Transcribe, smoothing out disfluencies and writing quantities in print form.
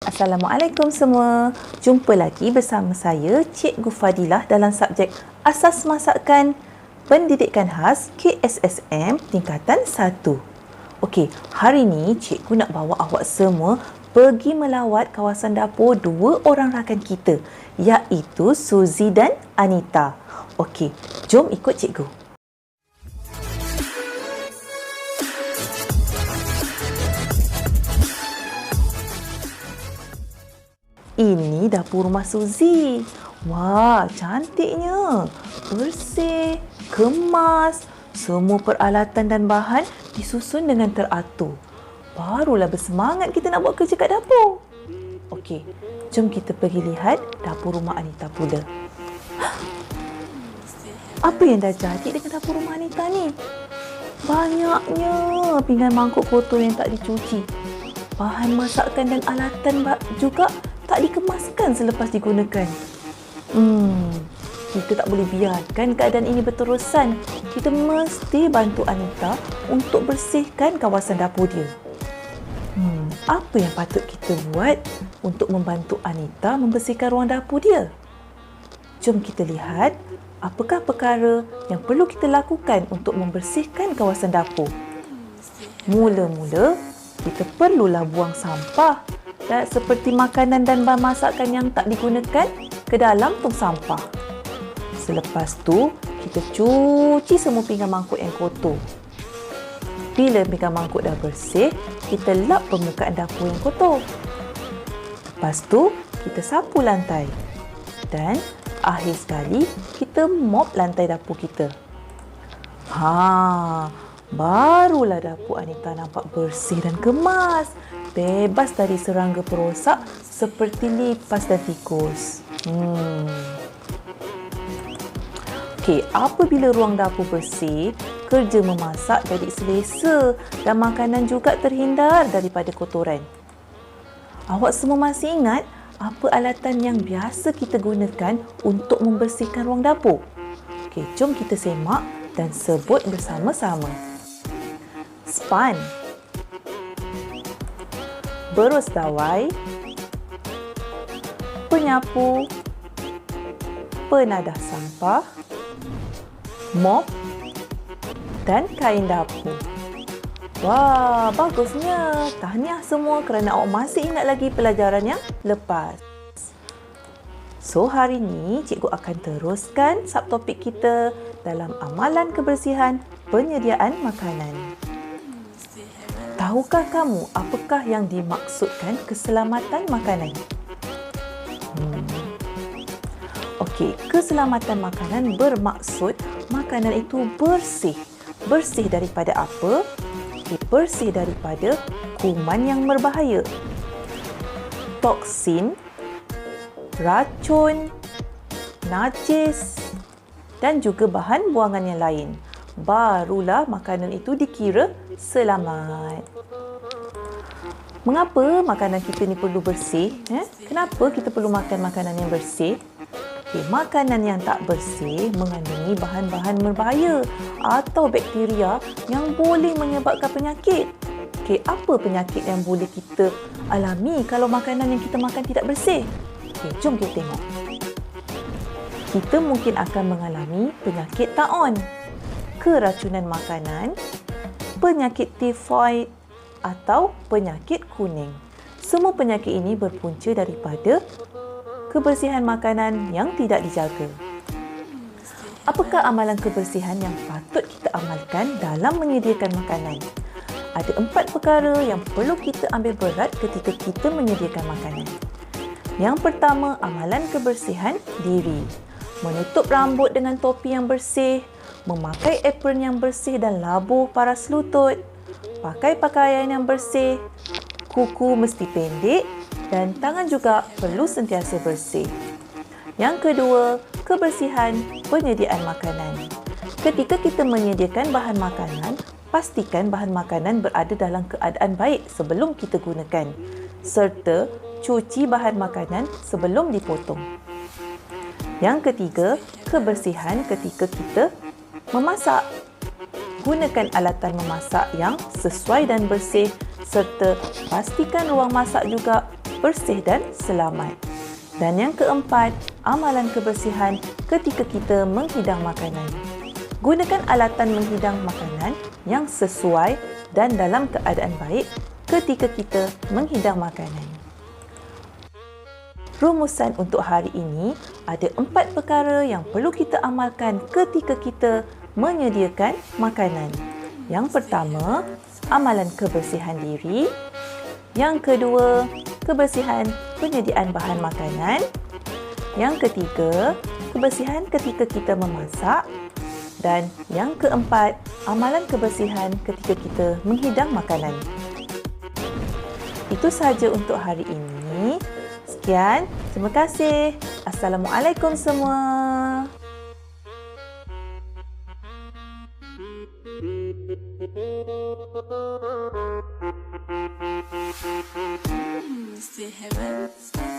Assalamualaikum semua. Jumpa lagi bersama saya Cikgu Fadilah dalam subjek Asas Masakan Pendidikan Khas KSSM tingkatan 1. Okey, hari ni cikgu nak bawa awak semua pergi melawat kawasan dapur dua orang rakan kita, iaitu Suzy dan Anita. Okey, jom ikut cikgu. Ini dapur rumah Suzy. Wah, cantiknya. Bersih, kemas. Semua peralatan dan bahan disusun dengan teratur. Barulah bersemangat kita nak buat kerja kat dapur. Okey, jom kita pergi lihat dapur rumah Anita pula. Apa yang dah jadi dengan dapur rumah Anita ni? Banyaknya pinggan mangkuk kotor yang tak dicuci. Bahan masakan dan alatan juga tak dikemaskan selepas digunakan. Kita tak boleh biarkan keadaan ini berterusan. Kita mesti bantu Anita untuk bersihkan kawasan dapur dia. Apa yang patut kita buat untuk membantu Anita membersihkan ruang dapur dia? Jom kita lihat apakah perkara yang perlu kita lakukan untuk membersihkan kawasan dapur. Mula-mula, kita perlulah buang sampah seperti makanan dan bahan masakan yang tak digunakan ke dalam tong sampah. Selepas tu, kita cuci semua pinggan mangkuk yang kotor. Bila pinggan mangkuk dah bersih, kita lap permukaan dapur yang kotor. Lepas tu, kita sapu lantai. Dan akhir sekali, kita mop lantai dapur kita. Barulah dapur Anita nampak bersih dan kemas. Bebas dari serangga perosak seperti lipas dan tikus. Okey, apabila ruang dapur bersih, kerja memasak jadi selesa dan makanan juga terhindar daripada kotoran. Awak semua masih ingat apa alatan yang biasa kita gunakan untuk membersihkan ruang dapur? Okey, jom kita semak dan sebut bersama-sama. Span, berus dawai, penyapu, penadah sampah, mop dan kain dapur. Wah, bagusnya. Tahniah semua kerana awak masih ingat lagi pelajaran yang lepas. So, hari ni cikgu akan teruskan subtopik kita dalam amalan kebersihan penyediaan makanan. Tahukah kamu apakah yang dimaksudkan keselamatan makanan? Okey, keselamatan makanan bermaksud makanan itu bersih. Bersih daripada apa? Bersih daripada kuman yang berbahaya, toksin, racun, najis dan juga bahan buangan yang lain. Barulah makanan itu dikira selamat. Mengapa makanan kita ni perlu bersih? Kenapa kita perlu makan makanan yang bersih? Makanan yang tak bersih mengandungi bahan-bahan berbahaya atau bakteria yang boleh menyebabkan penyakit. Apa penyakit yang boleh kita alami kalau makanan yang kita makan tidak bersih? Jom kita tengok. Kita mungkin akan mengalami penyakit taun, keracunan makanan, penyakit tifoid atau penyakit kuning. Semua penyakit ini berpunca daripada kebersihan makanan yang tidak dijaga. Apakah amalan kebersihan yang patut kita amalkan dalam menyediakan makanan? Ada 4 perkara yang perlu kita ambil berat ketika kita menyediakan makanan. Yang pertama, amalan kebersihan diri. Menutup rambut dengan topi yang bersih, memakai apron yang bersih dan labuh paras lutut, pakai pakaian yang bersih, kuku mesti pendek dan tangan juga perlu sentiasa bersih. Yang kedua, kebersihan penyediaan makanan. Ketika kita menyediakan bahan makanan, pastikan bahan makanan berada dalam keadaan baik sebelum kita gunakan, serta cuci bahan makanan sebelum dipotong. Yang ketiga, kebersihan ketika kita memasak. Gunakan alatan memasak yang sesuai dan bersih serta pastikan ruang masak juga bersih dan selamat. Dan yang keempat, amalan kebersihan ketika kita menghidang makanan. Gunakan alatan menghidang makanan yang sesuai dan dalam keadaan baik ketika kita menghidang makanan. Rumusan untuk hari ini, ada 4 perkara yang perlu kita amalkan ketika kita menyediakan makanan. Yang pertama, amalan kebersihan diri. Yang kedua, kebersihan penyediaan bahan makanan. Yang ketiga, kebersihan ketika kita memasak. Dan yang keempat, amalan kebersihan ketika kita menghidang makanan. Itu sahaja untuk hari ini. Sekian, terima kasih. Assalamualaikum semua. Still haven't